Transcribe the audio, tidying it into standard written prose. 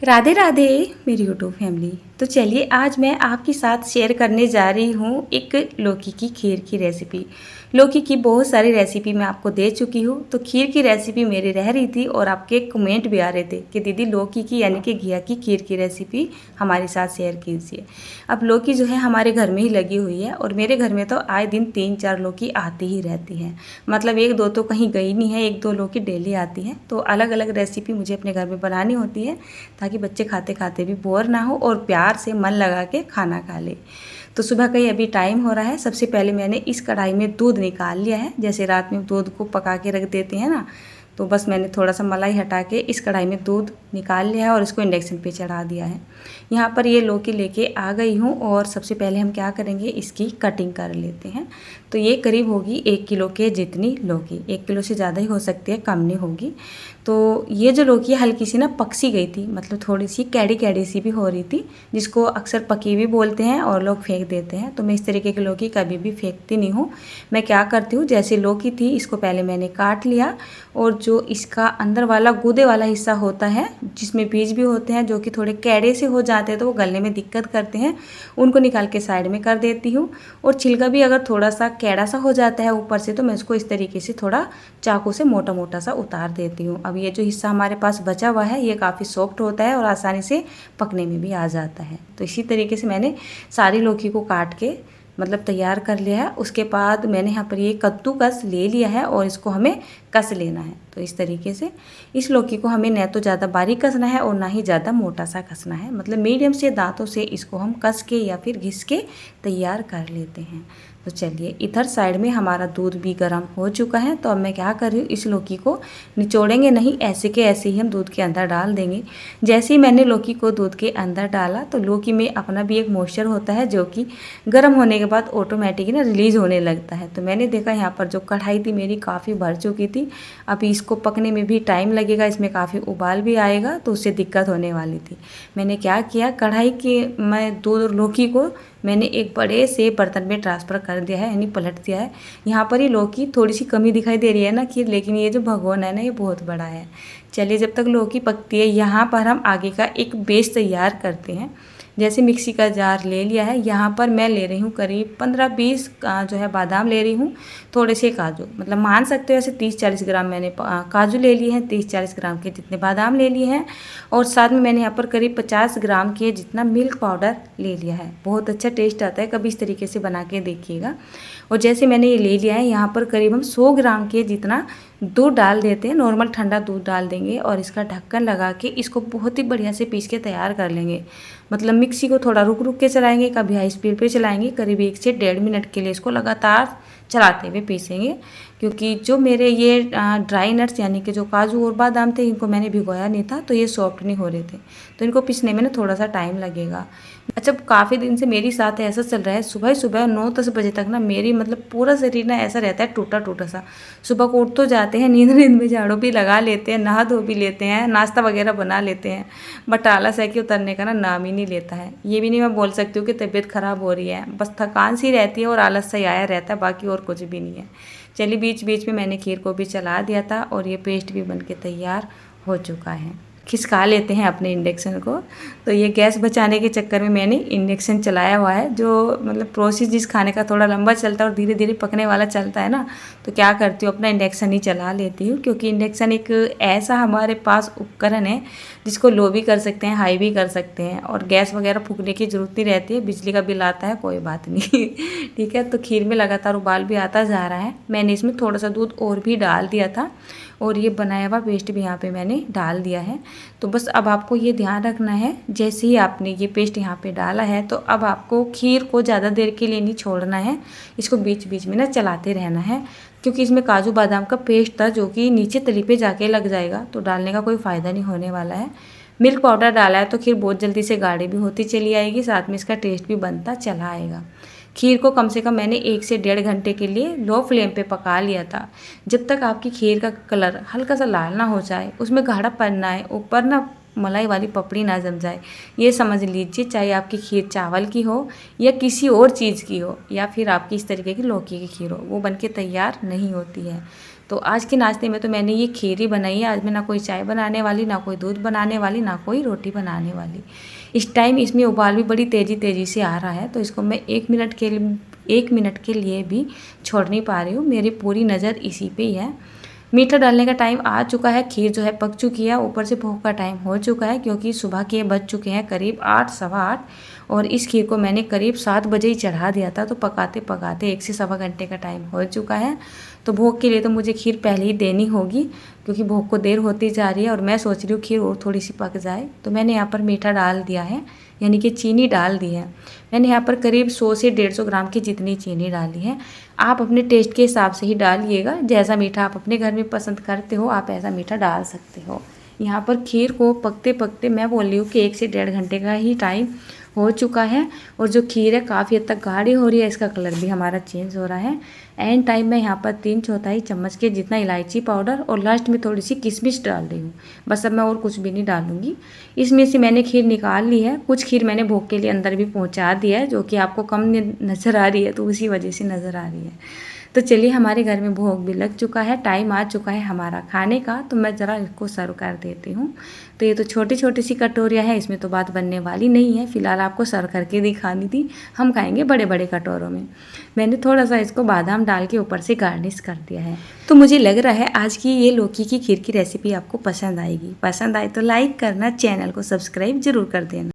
राधे राधे मेरी YouTube family. तो चलिए आज मैं आपके साथ शेयर करने जा रही हूँ एक लौकी की खीर की रेसिपी। लौकी की बहुत सारी रेसिपी मैं आपको दे चुकी हूँ, तो खीर की रेसिपी मेरी रह रही थी और आपके कमेंट भी आ रहे थे कि दीदी लौकी की यानी कि घिया की खीर की रेसिपी हमारे साथ शेयर कीजिए। अब लौकी जो है हमारे घर में ही लगी हुई है और मेरे घर में तो आए दिन 3-4 लौकी आती ही रहती है। मतलब एक दो तो कहीं गई नहीं है, एक दो लौकी डेली आती है। तो अलग अलग रेसिपी मुझे अपने घर में बनानी होती है ताकि बच्चे खाते खाते भी बोर ना हो और प्यार से मन लगा के खाना खा ले। तो सुबह का ही अभी टाइम हो रहा है। सबसे पहले मैंने इस कढ़ाई में दूध निकाल लिया है। जैसे रात में दूध को पका के रख देते हैं ना, तो बस मैंने थोड़ा सा मलाई हटा के इस कढ़ाई में दूध निकाल लिया है और इसको इंडक्शन पे चढ़ा दिया है। यहाँ पर ये लौकी लेके आ गई हूँ और सबसे पहले हम क्या करेंगे, इसकी कटिंग कर लेते हैं। तो ये करीब होगी 1 किलो के जितनी लौकी, 1 किलो से ज़्यादा ही हो सकती है, कम नहीं होगी। तो ये जो लौकी हल्की सी ना पक सी गई थी, मतलब थोड़ी सी कैड़ी कैड़ी सी भी हो रही थी, जिसको अक्सर पकी भी बोलते हैं और लोग फेंक देते हैं। तो मैं इस तरीके की लौकी कभी भी फेंकती नहीं हूँ। मैं क्या करती हूँ, जैसे लौकी थी इसको पहले मैंने काट लिया और जो इसका अंदर वाला गूदे वाला हिस्सा होता है जिसमें बीज भी होते हैं जो कि थोड़े कैड़े से हो जाते हैं तो वो गलने में दिक्कत करते हैं, उनको निकाल के साइड में कर देती हूँ। और छिलका भी अगर थोड़ा सा कैड़ा सा हो जाता है ऊपर से तो मैं इसको इस तरीके से थोड़ा चाकू से मोटा मोटा सा उतार देती हूँ। अब ये जो हिस्सा हमारे पास बचा हुआ है ये काफ़ी सॉफ्ट होता है और आसानी से पकने में भी आ जाता है। तो इसी तरीके से मैंने सारी लौकी को काट के मतलब तैयार कर लिया है। उसके बाद मैंने यहाँ पर ये कद्दूकस ले लिया है और इसको हमें कस लेना है। तो इस तरीके से इस लौकी को हमें न तो ज़्यादा बारीक कसना है और ना ही ज़्यादा मोटा सा कसना है, मतलब मीडियम से दांतों से इसको हम कस के या फिर घिस के तैयार कर लेते हैं। तो चलिए इधर साइड में हमारा दूध भी गर्म हो चुका है। तो अब मैं क्या कर रही हूँ, इस लौकी को निचोड़ेंगे नहीं, ऐसे के ऐसे ही हम दूध के अंदर डाल देंगे। जैसे ही मैंने लौकी को दूध के अंदर डाला तो लौकी में अपना भी एक मॉइस्चर होता है जो कि गर्म होने के बाद ऑटोमेटिक ना रिलीज़ होने लगता है। तो मैंने देखा यहाँ पर जो कढ़ाई थी मेरी काफ़ी भर चुकी थी। अभी इसको पकने में भी टाइम लगेगा, इसमें काफ़ी उबाल भी आएगा तो उससे दिक्कत होने वाली थी। मैंने क्या किया, कढ़ाई के मैं दूध और लौकी को मैंने एक बड़े से बर्तन में ट्रांसफ़र कर दिया है, यानी पलट दिया है। यहाँ पर ये लौकी थोड़ी सी कमी दिखाई दे रही है ना खीर, लेकिन ये जो भगोना है ना ये बहुत बड़ा है। चलिए जब तक लौकी पकती है यहाँ पर हम आगे का एक बेस तैयार करते हैं। जैसे मिक्सी का जार ले लिया है, यहाँ पर मैं ले रही हूँ करीब 15-20 जो है बादाम ले रही हूँ, थोड़े से काजू, मतलब मान सकते हो ऐसे 30-40 ग्राम मैंने काजू ले लिए हैं, 30-40 ग्राम के जितने बादाम ले लिए हैं और साथ में मैंने यहाँ पर करीब 50 ग्राम के जितना मिल्क पाउडर ले लिया है। बहुत अच्छा टेस्ट आता है, कभी इस तरीके से बना के देखिएगा। और जैसे मैंने ये ले लिया है, यहाँ पर करीब हम 100 ग्राम के जितना दूध डाल देते हैं, नॉर्मल ठंडा दूध डाल देंगे और इसका ढक्कन लगा के इसको बहुत ही बढ़िया से पीस के तैयार कर लेंगे। मतलब मिक्सी को थोड़ा रुक रुक के चलाएंगे, कभी हाई स्पीड पे चलाएंगे, करीब 1 से 1.5 मिनट के लिए इसको लगातार चलाते हुए पीसेंगे। क्योंकि जो मेरे ये ड्राई नट्स यानी कि जो काजू और बादाम थे इनको मैंने भिगोया नहीं था तो ये सॉफ्ट नहीं हो रहे थे, तो इनको पीसने में ना थोड़ा सा टाइम लगेगा। अच्छा काफ़ी दिन से मेरी साथ ऐसा चल रहा है, सुबह सुबह 9-10 बजे तक ना मेरी मतलब पूरा शरीर ना ऐसा रहता है टूटा टूटा सा। सुबह को उठ तो जाते हैं, नींद में झाड़ू भी लगा लेते हैं, नहा धो भी लेते हैं, नाश्ता वगैरह बना लेते हैं, बट आलस है कि उतरने का ना नाम ही नहीं लेता है। ये भी नहीं मैं बोल सकती हूँ कि तबीयत ख़राब हो रही है, बस थकान सी रहती है और आलस सा आया रहता है, बाकी और कुछ भी नहीं है। चलिए बीच बीच में मैंने खीर को भी चला दिया था और ये पेस्ट भी बन के तैयार हो चुका है। खिसका लेते हैं अपने इंडक्शन को। तो ये गैस बचाने के चक्कर में मैंने इंडक्शन चलाया हुआ है, जो मतलब प्रोसेस जिस खाने का थोड़ा लंबा चलता है और धीरे धीरे पकने वाला चलता है ना, तो क्या करती हूँ अपना इंडक्शन ही चला लेती हूँ। क्योंकि इंडक्शन एक ऐसा हमारे पास उपकरण है जिसको लो भी कर सकते हैं, हाई भी कर सकते हैं और गैस वगैरह फूकने की ज़रूरत नहीं रहती है। बिजली का बिल आता है कोई बात नहीं ठीक है। तो खीर में लगातार उबाल भी आता जा रहा है। मैंने इसमें थोड़ा सा दूध और भी डाल दिया था और ये बनाया हुआ पेस्ट भी यहाँ पे मैंने डाल दिया है। तो बस अब आपको ये ध्यान रखना है, जैसे ही आपने ये पेस्ट यहाँ पे डाला है तो अब आपको खीर को ज़्यादा देर के लिए नहीं छोड़ना है, इसको बीच बीच में ना चलाते रहना है। क्योंकि इसमें काजू बादाम का पेस्ट था जो कि नीचे तली पे जाके लग जाएगा, तो डालने का कोई फ़ायदा नहीं होने वाला है। मिल्क पाउडर डाला है तो खीर बहुत जल्दी से गाढ़ी भी होती चली आएगी, साथ में इसका टेस्ट भी बनता चला आएगा। खीर को कम से कम मैंने 1 से 1.5 घंटे के लिए लो फ्लेम पे पका लिया था। जब तक आपकी खीर का कलर हल्का सा लाल ना हो जाए, उसमें गाढ़ापन ना आए, ऊपर ना मलाई वाली पपड़ी ना जम जाए, ये समझ लीजिए चाहे आपकी खीर चावल की हो या किसी और चीज़ की हो या फिर आपकी इस तरीके की लौकी की खीर हो, वो बनके तैयार नहीं होती है। तो आज के नाश्ते में तो मैंने ये खीर ही बनाई है। आज मैं ना कोई चाय बनाने वाली, ना कोई दूध बनाने वाली, ना कोई रोटी बनाने वाली। इस टाइम इसमें उबाल भी बड़ी तेज़ी से आ रहा है, तो इसको मैं 1 मिनट के लिए भी छोड़ नहीं पा रही हूँ। मेरी पूरी नज़र इसी पे ही है। मीठा डालने का टाइम आ चुका है, खीर जो है पक चुकी है, ऊपर से भोग का टाइम हो चुका है क्योंकि सुबह के बज चुके हैं करीब 8 सवा 8 और इस खीर को मैंने करीब 7 बजे ही चढ़ा दिया था। तो पकाते पकाते 1 से सवा घंटे का टाइम हो चुका है। तो भोग के लिए तो मुझे खीर पहले ही देनी होगी क्योंकि भोग को देर होती जा रही है और मैं सोच रही हूँ खीर और थोड़ी सी पक जाए। तो मैंने यहाँ पर मीठा डाल दिया है, यानी कि चीनी डाल दी है। मैंने यहाँ पर करीब 100 से 150 ग्राम की जितनी चीनी डाली है। आप अपने टेस्ट के हिसाब से ही डालिएगा, जैसा मीठा आप अपने घर में पसंद करते हो आप ऐसा मीठा डाल सकते हो। यहाँ पर खीर को पकते पकते मैं बोल रही हूँ कि 1 से 1.5 घंटे का ही टाइम हो चुका है और जो खीर है काफ़ी हद तक गाढ़ी हो रही है, इसका कलर भी हमारा चेंज हो रहा है। एंड टाइम में यहाँ पर 3/4 चम्मच के जितना इलायची पाउडर और लास्ट में थोड़ी सी किशमिश डाल रही हूँ। बस अब मैं और कुछ भी नहीं डालूँगी। इसमें से मैंने खीर निकाल ली है, कुछ खीर मैंने भोग के लिए अंदर भी पहुँचा दिया है जो कि आपको कम नज़र आ रही है, तो उसी वजह से नज़र आ रही है। तो चलिए हमारे घर में भोग भी लग चुका है, टाइम आ चुका है हमारा खाने का। तो मैं ज़रा इसको सर्व कर देती हूँ। तो ये तो छोटी छोटी सी कटोरियाँ हैं, इसमें तो बात बनने वाली नहीं है। फ़िलहाल आपको सर्व करके दिखानी थी, हम खाएंगे बड़े बड़े कटोरों में। मैंने थोड़ा सा इसको बादाम डाल के ऊपर से गार्निश कर दिया है। तो मुझे लग रहा है आज की ये लौकी की खीर की रेसिपी आपको पसंद आएगी। पसंद आए तो लाइक करना, चैनल को सब्सक्राइब ज़रूर कर देना।